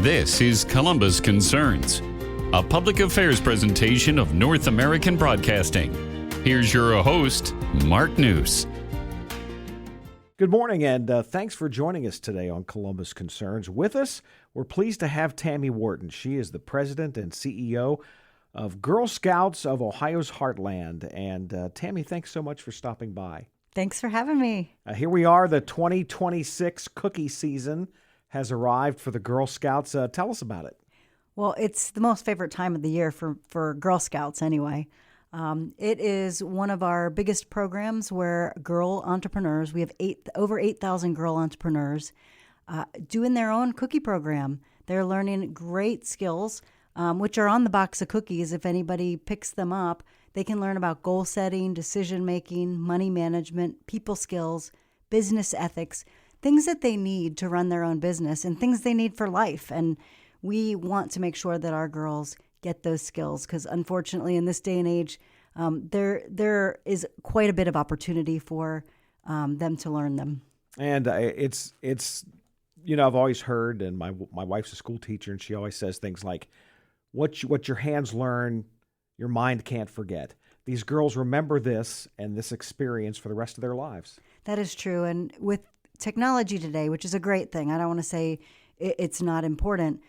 This is Columbus Concerns, a public affairs presentation of North American Broadcasting. Here's your host, Mark Neuse. Good morning, and thanks for joining us today on Columbus Concerns. With us, we're pleased to have Tammy Wharton. She is the president and CEO of Girl Scouts of Ohio's Heartland. And Tammy, thanks so much for stopping by. Thanks for having me. Here we are. The 2026 cookie season has arrived for the Girl Scouts. Tell us about it. Well, it's the most favorite time of the year for Girl Scouts anyway. It is one of our biggest programs where girl entrepreneurs, we have over 8,000 girl entrepreneurs doing their own cookie program. They're learning great skills, which are on the box of cookies. If anybody picks them up, they can learn about goal setting, decision making, money management, people skills, business ethics, things that they need to run their own business and things they need for life. And we want to make sure that our girls get those skills because unfortunately in this day and age, there is quite a bit of opportunity for them to learn them. And it's I've always heard, and my wife's a school teacher, and she always says things like, what your hands learn, your mind can't forget. These girls remember this and this experience for the rest of their lives. That is true. And with technology today, which is a great thing, I don't want to say it's not important.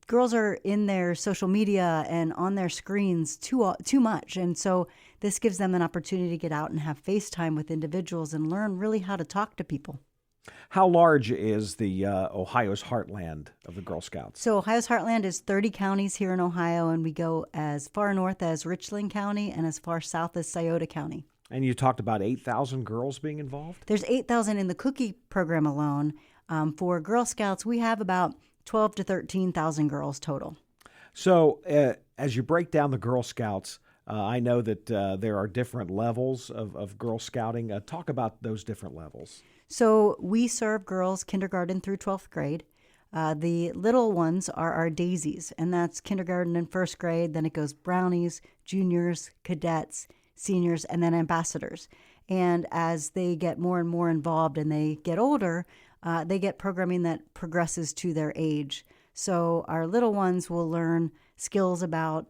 Girls are in their social media and on their screens too much. And so this gives them an opportunity to get out and have FaceTime with individuals and learn really how to talk to people. How large is the Ohio's Heartland of the Girl Scouts? So Ohio's Heartland is 30 counties here in Ohio, and we go as far north as Richland County and as far south as Scioto County. And you talked about 8,000 girls being involved? There's 8,000 in the cookie program alone. For Girl Scouts, we have about 12 to 13,000 girls total. So as you break down the Girl Scouts, I know that there are different levels of Girl Scouting. Talk about those different levels. So we serve girls kindergarten through 12th grade. The little ones are our daisies, and that's kindergarten and first grade. Then it goes brownies, juniors, cadets, seniors, and then ambassadors. And as they get more and more involved and they get older, they get programming that progresses to their age. So our little ones will learn skills about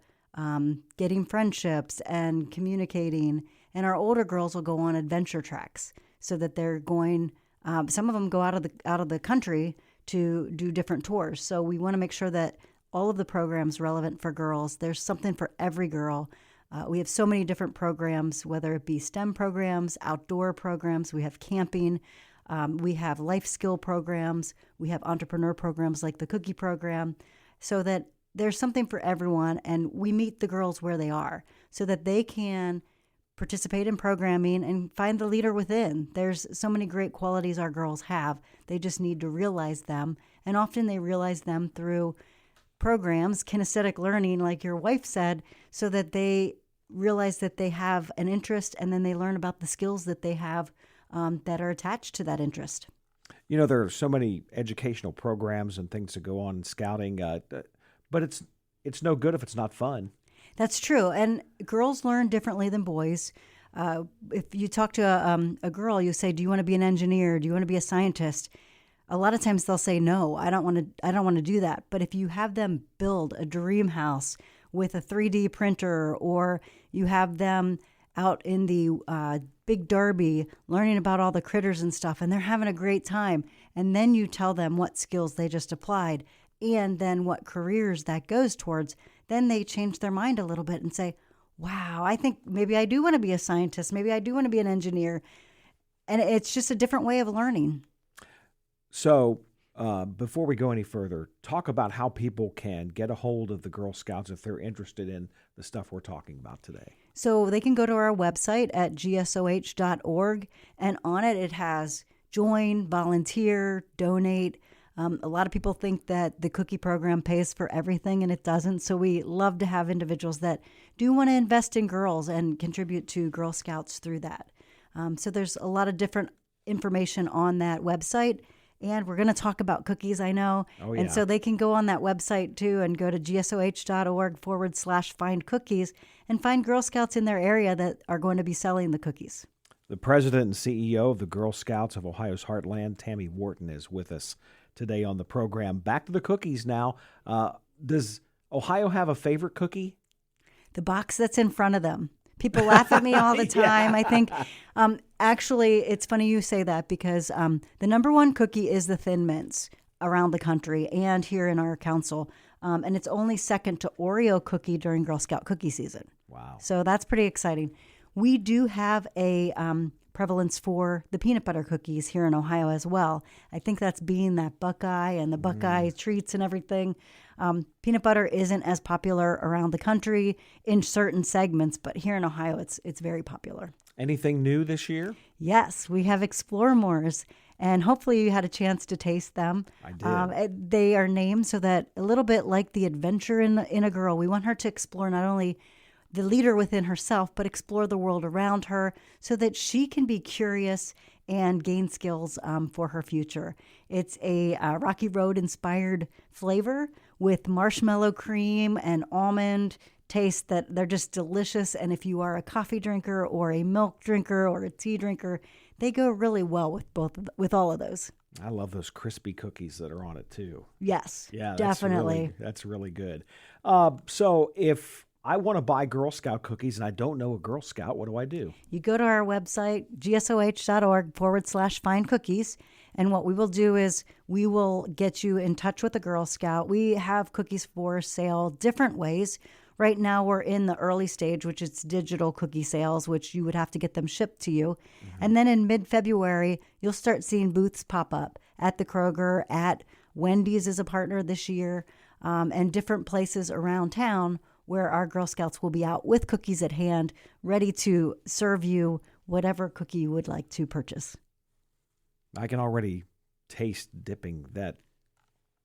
getting friendships and communicating. And our older girls will go on adventure tracks so that they're going, some of them go out of the country to do different tours. So we want to make sure that all of the programs relevant for girls, there's something for every girl. We have so many different programs, whether it be STEM programs, outdoor programs, we have camping, we have life skill programs, we have entrepreneur programs like the cookie program, so that there's something for everyone, and we meet the girls where they are so that they can participate in programming and find the leader within. There's so many great qualities our girls have. They just need to realize them, and often they realize them through programs, kinesthetic learning, like your wife said, so that they realize that they have an interest, and then they learn about the skills that they have that are attached to that interest. You know, there are so many educational programs and things that go on in scouting, but it's no good if it's not fun. That's true. And girls learn differently than boys. If you talk to a girl, you say, do you want to be an engineer? Do you want to be a scientist? A lot of times they'll say, no, I don't want to do that. But if you have them build a dream house with a 3D printer, or you have them out in the Big Derby learning about all the critters and stuff, and they're having a great time, and then you tell them what skills they just applied and then what careers that goes towards, then they change their mind a little bit and say, wow, I think maybe I do want to be a scientist. Maybe I do want to be an engineer. And it's just a different way of learning. So before we go any further, talk about how people can get a hold of the Girl Scouts if they're interested in the stuff we're talking about today. So they can go to our website at gsoh.org, and on it has join, volunteer, donate. A lot of people think that the cookie program pays for everything, and it doesn't. So we love to have individuals that do want to invest in girls and contribute to Girl Scouts through that. So there's a lot of different information on that website. And we're going to talk about cookies, I know. Oh, yeah. And so they can go on that website too and go to gsoh.org/find cookies and find Girl Scouts in their area that are going to be selling the cookies. The president and CEO of the Girl Scouts of Ohio's Heartland, Tammy Wharton, is with us today on the program. Back to the cookies now. Does Ohio have a favorite cookie? The box that's in front of them. People laugh at me all the time. Yeah. I think, actually, it's funny you say that because the number one cookie is the Thin Mints around the country and here in our council. And it's only second to Oreo cookie during Girl Scout cookie season. Wow. So that's pretty exciting. We do have a prevalence for the peanut butter cookies here in Ohio as well. I think that's being that Buckeye and the Buckeye treats and everything. Peanut butter isn't as popular around the country in certain segments, but here in Ohio, it's very popular. Anything new this year? Yes, we have Explore Mores, and hopefully you had a chance to taste them. I did. They are named so that a little bit like the adventure in a girl, we want her to explore not only the leader within herself, but explore the world around her so that she can be curious and gain skills for her future. It's a Rocky Road inspired flavor with marshmallow cream and almond taste that they're just delicious. And if you are a coffee drinker or a milk drinker or a tea drinker, they go really well with all of those. I love those crispy cookies that are on it too. Yes, Yeah, definitely. That's really good. So if I want to buy Girl Scout cookies and I don't know a Girl Scout, what do I do? You go to our website, gsoh.org/find cookies. And what we will do is we will get you in touch with a Girl Scout. We have cookies for sale different ways. Right now we're in the early stage, which is digital cookie sales, which you would have to get them shipped to you. Mm-hmm. And then in mid-February, you'll start seeing booths pop up at the Kroger, at Wendy's is a partner this year, and different places around town where our Girl Scouts will be out with cookies at hand, ready to serve you whatever cookie you would like to purchase. I can already taste dipping that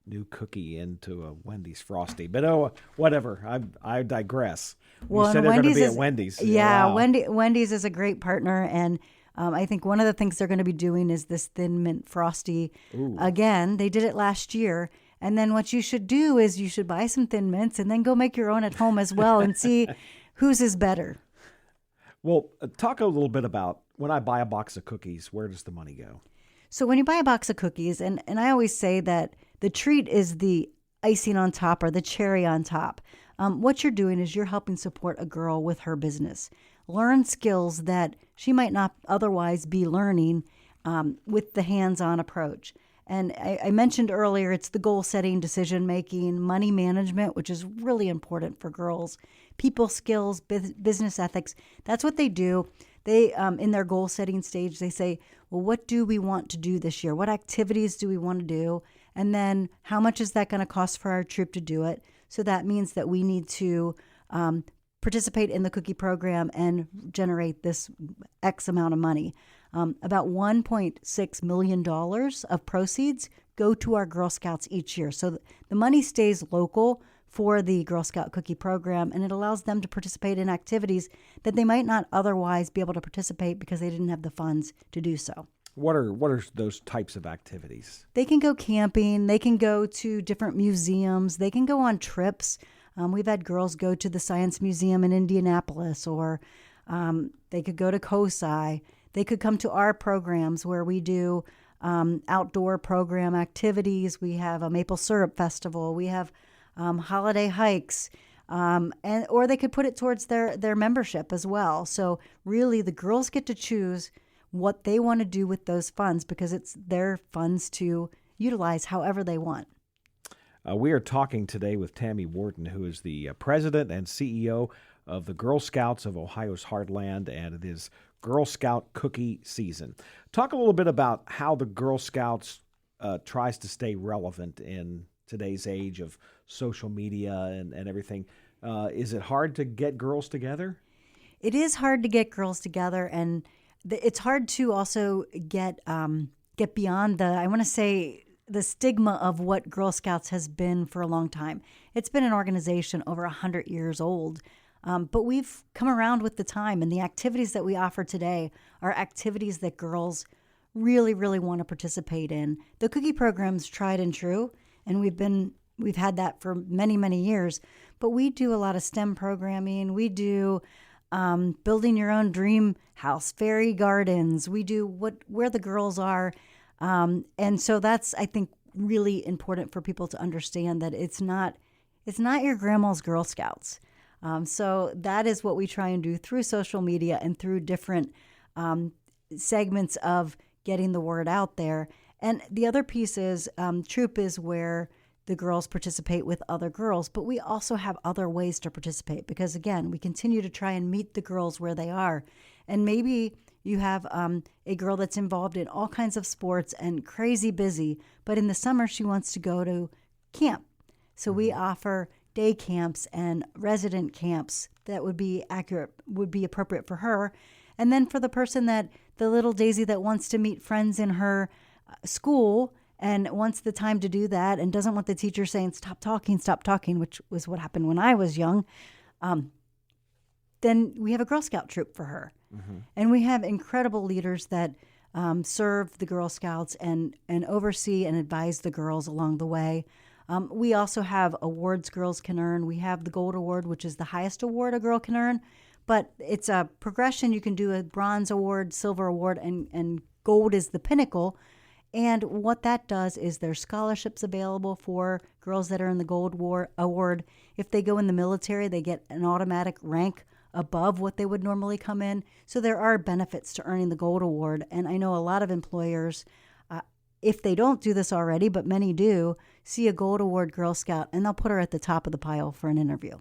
new cookie into a Wendy's Frosty. But whatever. I digress. Well, you said they're going to be at Wendy's. Yeah, wow. Wendy's is a great partner. And I think one of the things they're going to be doing is this Thin Mint Frosty. Ooh. Again, they did it last year. And then what you should do is you should buy some Thin Mints and then go make your own at home as well and see whose is better. Well, talk a little bit about when I buy a box of cookies, where does the money go? So when you buy a box of cookies, and I always say that the treat is the icing on top or the cherry on top. What you're doing is you're helping support a girl with her business. Learn skills that she might not otherwise be learning with the hands-on approach. And I mentioned earlier, it's the goal setting, decision making, money management, which is really important for girls, people skills, business ethics. That's what they do. They, in their goal setting stage, they say, well, what do we want to do this year? What activities do we want to do? And then how much is that going to cost for our troop to do it? So that means that we need to participate in the cookie program and generate this X amount of money. About $1.6 million of proceeds go to our Girl Scouts each year. So the money stays local for the Girl Scout cookie program, and it allows them to participate in activities that they might not otherwise be able to participate because they didn't have the funds to do so. What are those types of activities? They can go camping. They can go to different museums. They can go on trips. We've had girls go to the Science Museum in Indianapolis, or they could go to COSI. They could come to our programs where we do outdoor program activities. We have a maple syrup festival. We have holiday hikes, or they could put it towards their membership as well. So really, the girls get to choose what they want to do with those funds because it's their funds to utilize however they want. We are talking today with Tammy Wharton, who is the president and CEO of the Girl Scouts of Ohio's Heartland, and it is Girl Scout cookie season. Talk a little bit about how the Girl Scouts tries to stay relevant in today's age of social media and everything. Is it hard to get girls together? It is hard to get girls together, and it's hard to also get beyond the stigma of what Girl Scouts has been for a long time. It's been an organization over 100 years old, but we've come around with the time, and the activities that we offer today are activities that girls really, really want to participate in. The cookie program's tried and true, and we've had that for many, many years, but we do a lot of STEM programming. We do building your own dream house, fairy gardens. We do where the girls are. And so that's, I think, really important for people to understand that it's not your grandma's Girl Scouts. So that is what we try and do through social media and through different segments of getting the word out there. And the other piece is Troop is where the girls participate with other girls, but we also have other ways to participate because, again, we continue to try and meet the girls where they are. And maybe you have a girl that's involved in all kinds of sports and crazy busy, but in the summer she wants to go to camp. So we offer day camps and resident camps that would be appropriate for her. And then for the person the little Daisy that wants to meet friends in her school and wants the time to do that and doesn't want the teacher saying, stop talking, which was what happened when I was young, then we have a Girl Scout troop for her. Mm-hmm. And we have incredible leaders that serve the Girl Scouts and oversee and advise the girls along the way. We also have awards girls can earn. We have the Gold Award, which is the highest award a girl can earn, but it's a progression. You can do a Bronze Award, Silver Award, and Gold is the pinnacle. And what that does is there's scholarships available for girls that are in the Gold Award. If they go in the military, they get an automatic rank above what they would normally come in. So there are benefits to earning the Gold Award. And I know a lot of employers, if they don't do this already, but many do, see a Gold Award Girl Scout, and they'll put her at the top of the pile for an interview.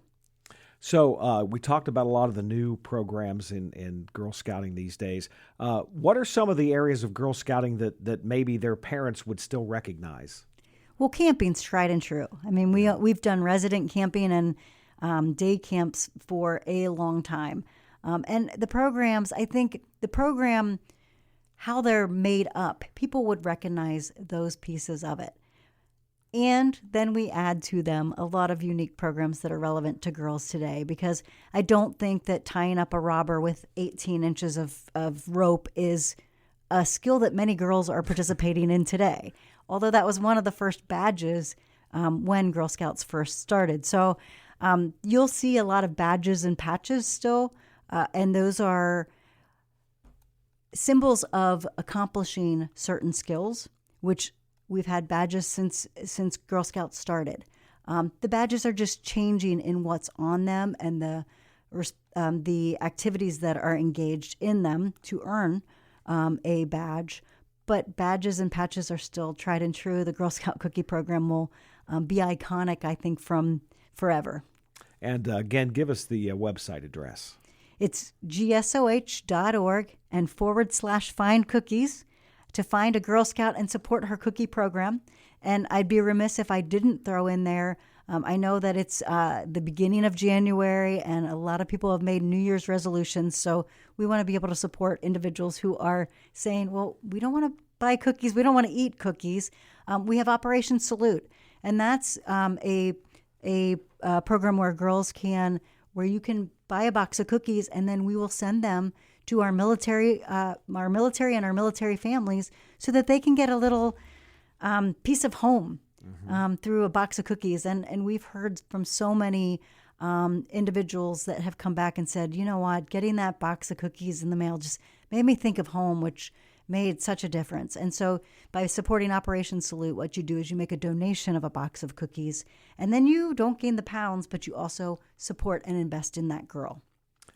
So we talked about a lot of the new programs in Girl Scouting these days. What are some of the areas of Girl Scouting that maybe their parents would still recognize? Well, camping's tried and true. I mean, we've done resident camping and day camps for a long time. And the programs, I think the program, how they're made up, people would recognize those pieces of it. And then we add to them a lot of unique programs that are relevant to girls today, because I don't think that tying up a robber with 18 inches of rope is a skill that many girls are participating in today, although that was one of the first badges when Girl Scouts first started. So you'll see a lot of badges and patches still, and those are symbols of accomplishing certain skills, which we've had badges since Girl Scouts started. The badges are just changing in what's on them and the activities that are engaged in them to earn a badge. But badges and patches are still tried and true. The Girl Scout cookie program will be iconic, I think, from forever. And again, give us the website address. It's gsoh.org and /find cookies to find a Girl Scout and support her cookie program. And I'd be remiss if I didn't throw in there, I know that it's the beginning of January and a lot of people have made New Year's resolutions. So we want to be able to support individuals who are saying, well, we don't want to buy cookies. We don't want to eat cookies. We have Operation Salute. And that's a program where you can buy a box of cookies and then we will send them to our military and our military families so that they can get a little piece of home through a box of cookies. And we've heard from so many individuals that have come back and said, you know what, getting that box of cookies in the mail just made me think of home, which made such a difference. And so by supporting Operation Salute, what you do is you make a donation of a box of cookies, and then you don't gain the pounds, but you also support and invest in that girl.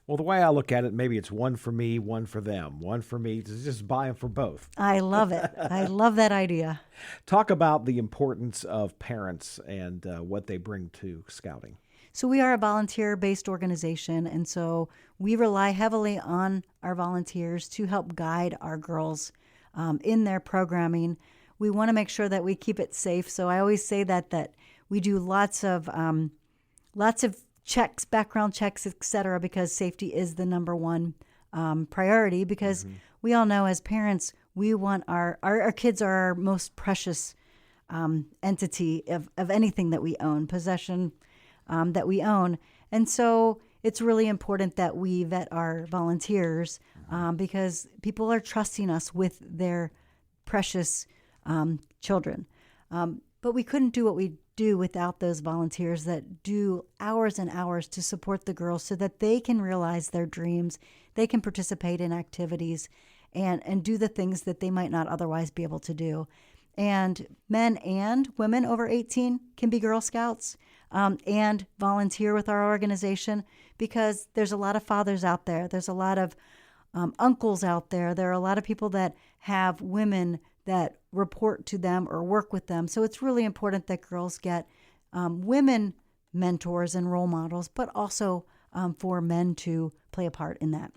Well, the way I look at it, maybe it's one for me, one for them. One for me, just buy them for both. I love it. I love that idea. Talk about the importance of parents and what they bring to scouting. So we are a volunteer-based organization, and so we rely heavily on our volunteers to help guide our girls in their programming. We want to make sure that we keep it safe. So I always say that we do lots of checks, background checks, etc., because safety is the number one priority. Because we all know as parents, we want our kids are our most precious entity of anything that we own, possession that we own. And so it's really important that we vet our volunteers because people are trusting us with their precious children. But we couldn't do what we do without those volunteers that do hours and hours to support the girls so that they can realize their dreams, they can participate in activities and do the things that they might not otherwise be able to do. And men and women over 18 can be Girl Scouts and volunteer with our organization, because there's a lot of fathers out there. There's a lot of uncles out there. There are a lot of people that have women that report to them or work with them. So it's really important that girls get women mentors and role models, but also for men to play a part in that.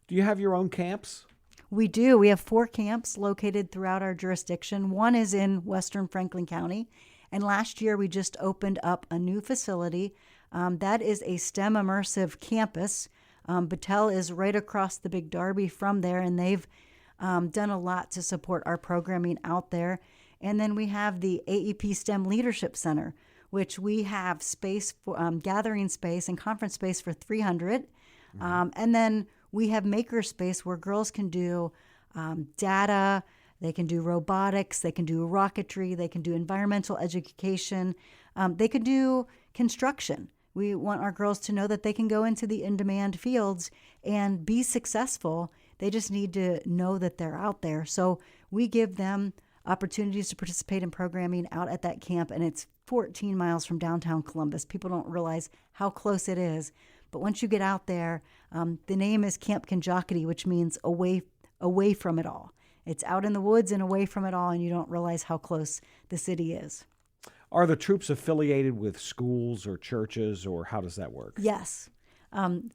Do you have your own camps? We do. We have 4 camps located throughout our jurisdiction. One is in Western Franklin County. And last year, we just opened up a new facility. That is a STEM immersive campus. Battelle is right across the Big Darby from there, and they've done a lot to support our programming out there. And then we have the AEP STEM Leadership Center, which we have space for gathering space and conference space for 300. And then we have maker space where girls can do data, they can do robotics, they can do rocketry, they can do environmental education, they can do construction. We want our girls to know that they can go into the in-demand fields and be successful. They just need to know that they're out there. So we give them opportunities to participate in programming out at that camp, and it's 14 miles from downtown Columbus. People don't realize how close it is. But once you get out there, the name is Camp Conjockety, which means away from it all. It's out in the woods and away from it all, and you don't realize how close the city is. Are the troops affiliated with schools or churches, or how does that work? Yes.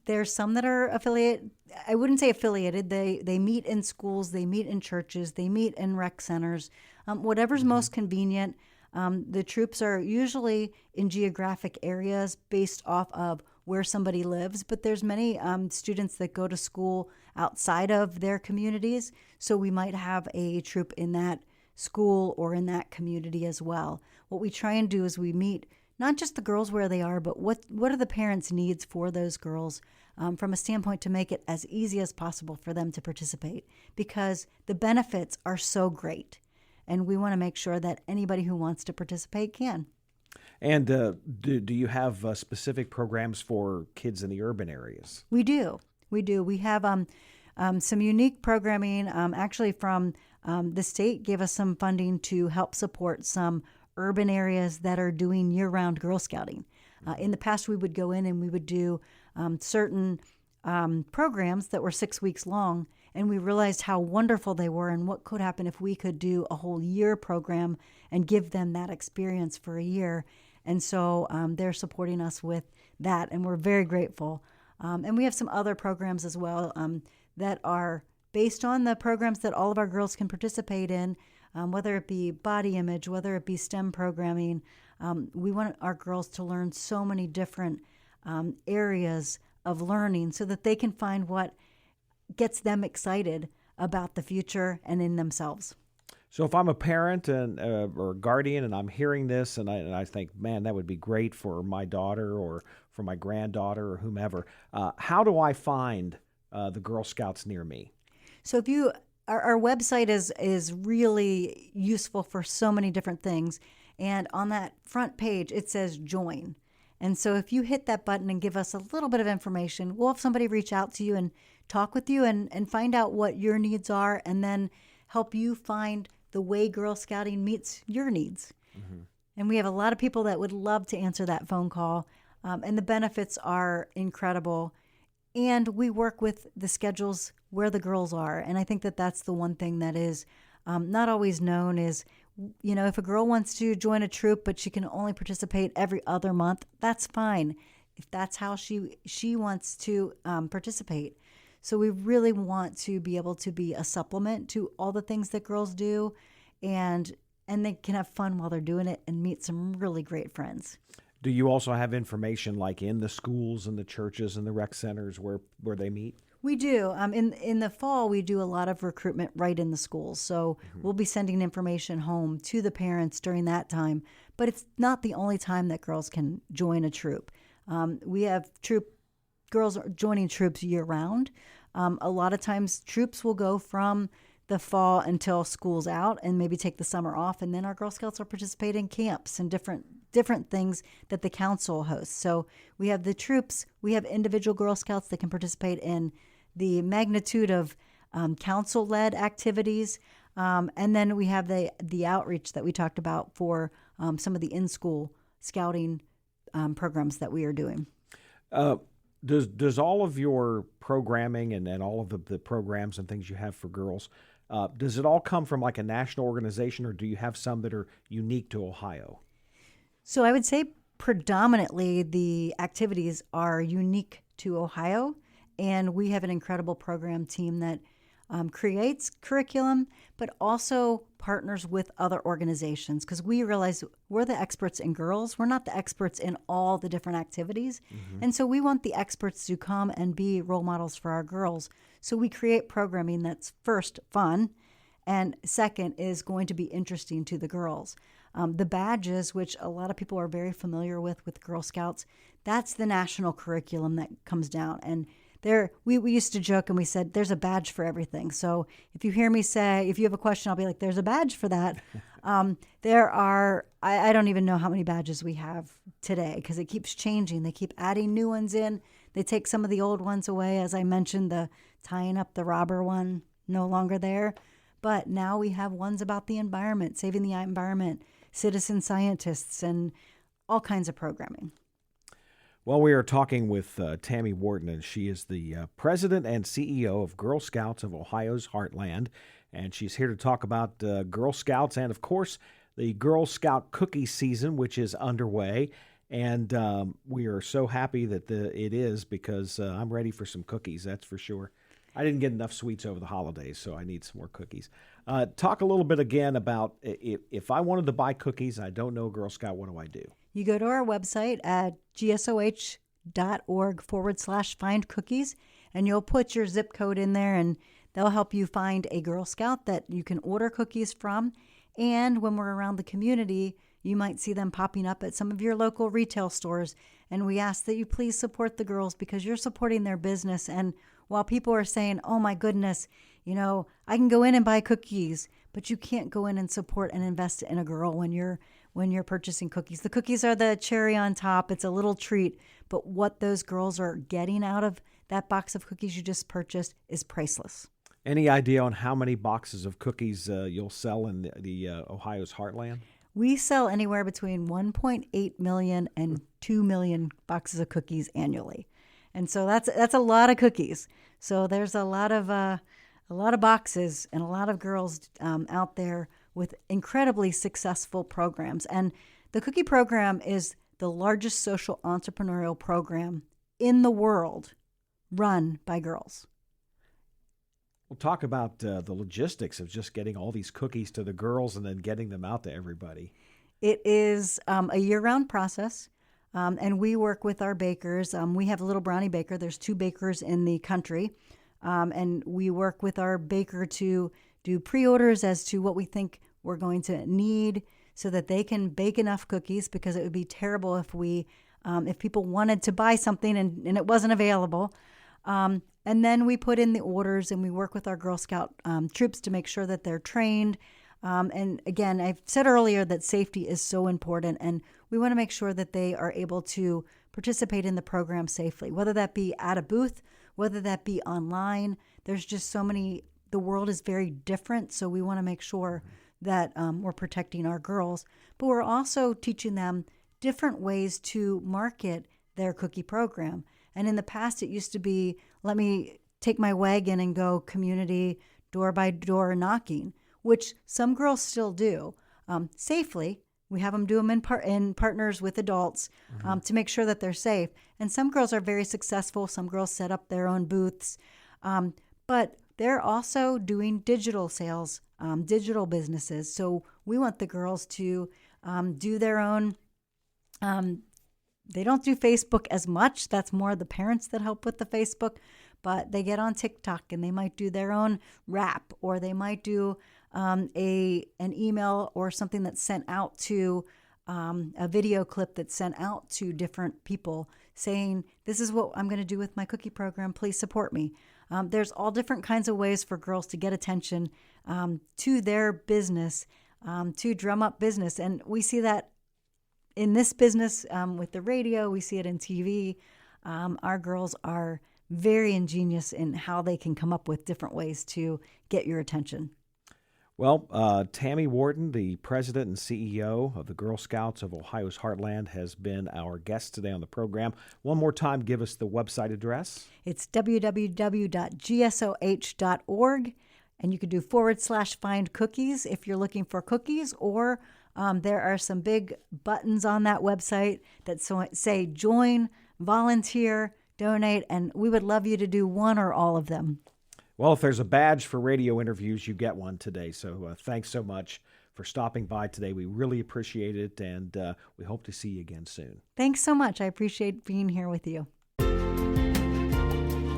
There's some that are affiliated. I wouldn't say affiliated. They meet in schools, they meet in churches, they meet in rec centers, whatever's most convenient. The troops are usually in geographic areas based off of where somebody lives, but there's many students that go to school outside of their communities, so we might have a troop in that school or in that community as well. What we try and do is we meet not just the girls where they are, but what are the parents' needs for those girls from a standpoint to make it as easy as possible for them to participate, because the benefits are so great, and we want to make sure that anybody who wants to participate can. And do you have specific programs for kids in the urban areas? We do. We have some unique programming. Actually, from the state gave us some funding to help support some urban areas that are doing year-round Girl Scouting. In the past, we would go in and we would do certain programs that were 6 weeks long, and we realized how wonderful they were and what could happen if we could do a whole year program and give them that experience for a year. And so they're supporting us with that, and we're very grateful. And we have some other programs as well that are based on the programs that all of our girls can participate in, whether it be body image, whether it be STEM programming. We want our girls to learn so many different areas of learning so that they can find what gets them excited about the future and in themselves. So if I'm a parent or a guardian and I'm hearing this and I think, man, that would be great for my daughter or for my granddaughter or whomever, how do I find the Girl Scouts near me? So if you, our website is really useful for so many different things. And on that front page, it says join. And so if you hit that button and give us a little bit of information, we'll have somebody reach out to you and talk with you and find out what your needs are, and then help you find the way Girl Scouting meets your needs. Mm-hmm. And we have a lot of people that would love to answer that phone call. And the benefits are incredible. And we work with the schedules where the girls are. And I think that that's the one thing that is not always known is, you know, if a girl wants to join a troop, but she can only participate every other month, that's fine. If that's how she wants to participate. So we really want to be able to be a supplement to all the things that girls do, and they can have fun while they're doing it and meet some really great friends. Do you also have information like in the schools and the churches and the rec centers where they meet? We do. In the fall, we do a lot of recruitment right in the schools. So we'll be sending information home to the parents during that time. But it's not the only time that girls can join a troop. We have girls joining troops year-round. A lot of times troops will go from the fall until school's out and maybe take the summer off, and then our Girl Scouts will participate in camps and different things that the council hosts. So we have the troops, we have individual Girl Scouts that can participate in the magnitude of council-led activities. And then we have the outreach that we talked about for some of the in-school scouting programs that we are doing. Does all of your programming and all of the programs and things you have for girls, does it all come from like a national organization, or do you have some that are unique to Ohio? So I would say predominantly the activities are unique to Ohio, and we have an incredible program team that creates curriculum, but also partners with other organizations, because we realize we're the experts in girls. We're not the experts in all the different activities. And so we want the experts to come and be role models for our girls. So we create programming that's first fun, and second is going to be interesting to the girls. The badges, which a lot of people are very familiar with Girl Scouts, that's the national curriculum that comes down. And we used to joke and we said, there's a badge for everything. So if you hear me say, if you have a question, I'll be like, there's a badge for that. There are, I don't even know how many badges we have today because it keeps changing. They keep adding new ones in. They take some of the old ones away. As I mentioned, the tying up the robber one, no longer there. But now we have ones about the environment, saving the environment, citizen scientists, and all kinds of programming. Well, we are talking with Tammy Wharton, and she is the president and CEO of Girl Scouts of Ohio's Heartland. And she's here to talk about Girl Scouts and, of course, the Girl Scout cookie season, which is underway. And we are so happy that it is, because I'm ready for some cookies, that's for sure. I didn't get enough sweets over the holidays, so I need some more cookies. Talk a little bit again about if I wanted to buy cookies, I don't know a Girl Scout, what do I do? You go to our website at gsoh.org/find cookies, and you'll put your zip code in there, and they'll help you find a Girl Scout that you can order cookies from. And when we're around the community, you might see them popping up at some of your local retail stores. And we ask that you please support the girls, because you're supporting their business. And while people are saying, oh my goodness, I can go in and buy cookies, but you can't go in and support and invest in a girl when you're purchasing cookies. The cookies are the cherry on top. It's a little treat, but what those girls are getting out of that box of cookies you just purchased is priceless. Any idea on how many boxes of cookies you'll sell in the Ohio's Heartland? We sell anywhere between 1.8 million and 2 million boxes of cookies annually. And so that's a lot of cookies. So there's a lot of boxes and a lot of girls out there with incredibly successful programs. And the cookie program is the largest social entrepreneurial program in the world run by girls. We'll talk about the logistics of just getting all these cookies to the girls and then getting them out to everybody. It is a year-round process. And we work with our bakers. We have a little brownie baker. There's 2 bakers in the country. And we work with our baker to do pre-orders as to what we think we're going to need so that they can bake enough cookies, because it would be terrible if people wanted to buy something and it wasn't available. And then we put in the orders, and we work with our Girl Scout troops to make sure that they're trained. And again, I've said earlier that safety is so important, and we want to make sure that they are able to participate in the program safely, whether that be at a booth, whether that be online. There's just so many, the world is very different, so we want to make sure that we're protecting our girls, but we're also teaching them different ways to market their cookie program. And in the past, it used to be, let me take my wagon and go community door by door knocking, which some girls still do safely. We have them do them in partners with adults to make sure that they're safe. And some girls are very successful. Some girls set up their own booths. But they're also doing digital sales, digital businesses. So we want the girls to do their own. They don't do Facebook as much. That's more the parents that help with the Facebook. But they get on TikTok and they might do their own rap, or they might do an email or something that's sent out to a video clip that's sent out to different people saying, this is what I'm going to do with my cookie program. Please support me. There's all different kinds of ways for girls to get attention to their business, to drum up business. And we see that in this business with the radio. We see it in TV. Our girls are very ingenious in how they can come up with different ways to get your attention. Well, Tammy Wharton, the president and CEO of the Girl Scouts of Ohio's Heartland, has been our guest today on the program. One more time, give us the website address. It's www.gsoh.org, and you can do /find cookies if you're looking for cookies, or there are some big buttons on that website that say join, volunteer, donate, and we would love you to do one or all of them. Well, if there's a badge for radio interviews, you get one today. So thanks so much for stopping by today. We really appreciate it, and we hope to see you again soon. Thanks so much. I appreciate being here with you.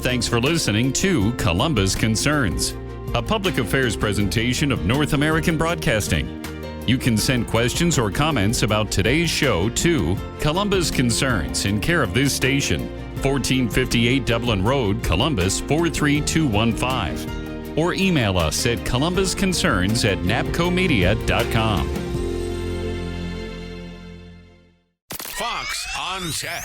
Thanks for listening to Columbus Concerns, a public affairs presentation of North American Broadcasting. You can send questions or comments about today's show to Columbus Concerns in care of this station, 1458 Dublin Road, Columbus 43215. Or email us at columbusconcerns@napcomedia.com. Fox on Tech.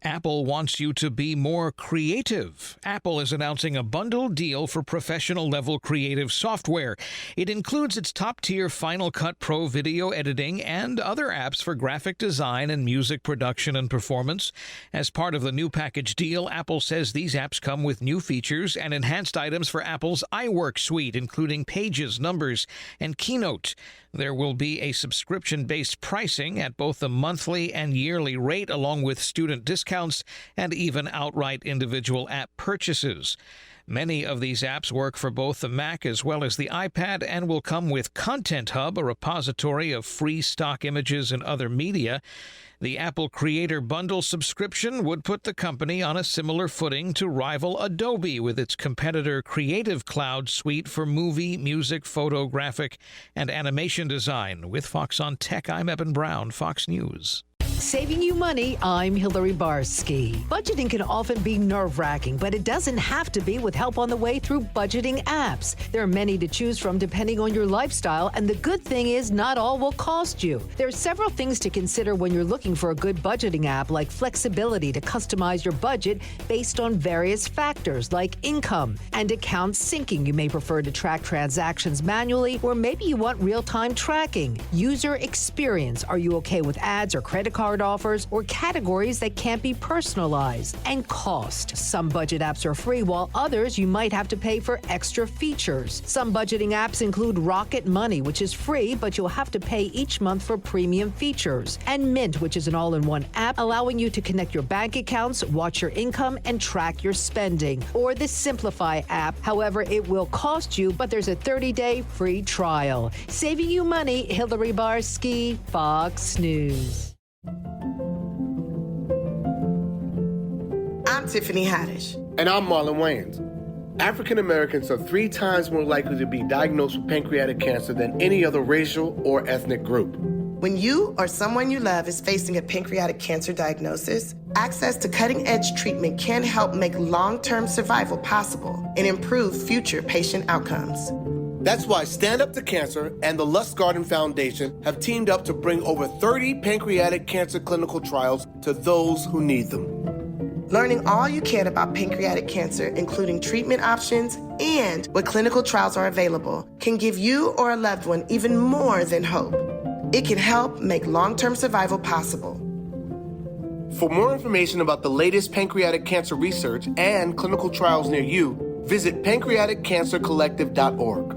Apple wants you to be more creative. Apple is announcing a bundle deal for professional-level creative software. It includes its top-tier Final Cut Pro video editing and other apps for graphic design and music production and performance. As part of the new package deal, Apple says these apps come with new features and enhanced items for Apple's iWork suite, including Pages, Numbers, and Keynote. There will be a subscription-based pricing at both the monthly and yearly rate, along with student discounts and even outright individual app purchases. Many of these apps work for both the Mac as well as the iPad and will come with Content Hub, a repository of free stock images and other media. The Apple Creator Bundle subscription would put the company on a similar footing to rival Adobe with its competitor Creative Cloud suite for movie, music, photographic, and animation design. With Fox on Tech, I'm Eben Brown, Fox News. Saving you money, I'm Hillary Barsky. Budgeting can often be nerve-wracking, but it doesn't have to be with help on the way through budgeting apps. There are many to choose from depending on your lifestyle, and the good thing is not all will cost you. There are several things to consider when you're looking for a good budgeting app, like flexibility to customize your budget based on various factors like income and account syncing. You may prefer to track transactions manually, or maybe you want real-time tracking. User experience. Are you okay with ads or credit card offers or categories that can't be personalized? And cost. Some budget apps are free, while others you might have to pay for extra features. Some budgeting apps include Rocket Money, which is free, but you'll have to pay each month for premium features. And Mint, which is an all-in-one app allowing you to connect your bank accounts, watch your income, and track your spending. Or the Simplify app. However, it will cost you, but there's a 30-day free trial. Saving you money, Hillary Barsky, Fox News. I'm Tiffany Haddish. And I'm Marlon Wayans. African Americans are 3 times more likely to be diagnosed with pancreatic cancer than any other racial or ethnic group. When you or someone you love is facing a pancreatic cancer diagnosis, access to cutting-edge treatment can help make long-term survival possible and improve future patient outcomes. That's why Stand Up to Cancer and the Lustgarten Foundation have teamed up to bring over 30 pancreatic cancer clinical trials to those who need them. Learning all you can about pancreatic cancer, including treatment options and what clinical trials are available, can give you or a loved one even more than hope. It can help make long-term survival possible. For more information about the latest pancreatic cancer research and clinical trials near you, visit pancreaticcancercollective.org.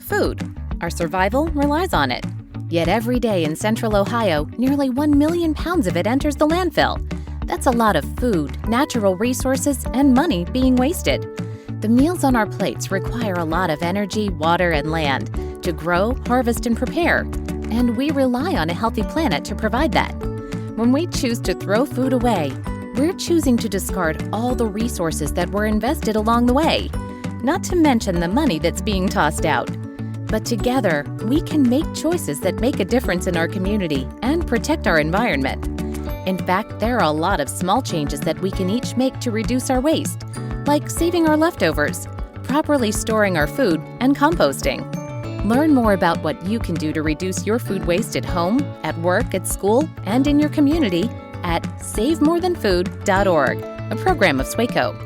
Food. Our survival relies on it. Yet every day in central Ohio, nearly 1 million pounds of it enters the landfill. That's a lot of food, natural resources, and money being wasted. The meals on our plates require a lot of energy, water, and land to grow, harvest, and prepare. And we rely on a healthy planet to provide that. When we choose to throw food away, we're choosing to discard all the resources that were invested along the way, not to mention the money that's being tossed out. But together, we can make choices that make a difference in our community and protect our environment. In fact, there are a lot of small changes that we can each make to reduce our waste, like saving our leftovers, properly storing our food, and composting. Learn more about what you can do to reduce your food waste at home, at work, at school, and in your community at SaveMoreThanFood.org. a program of SWACO.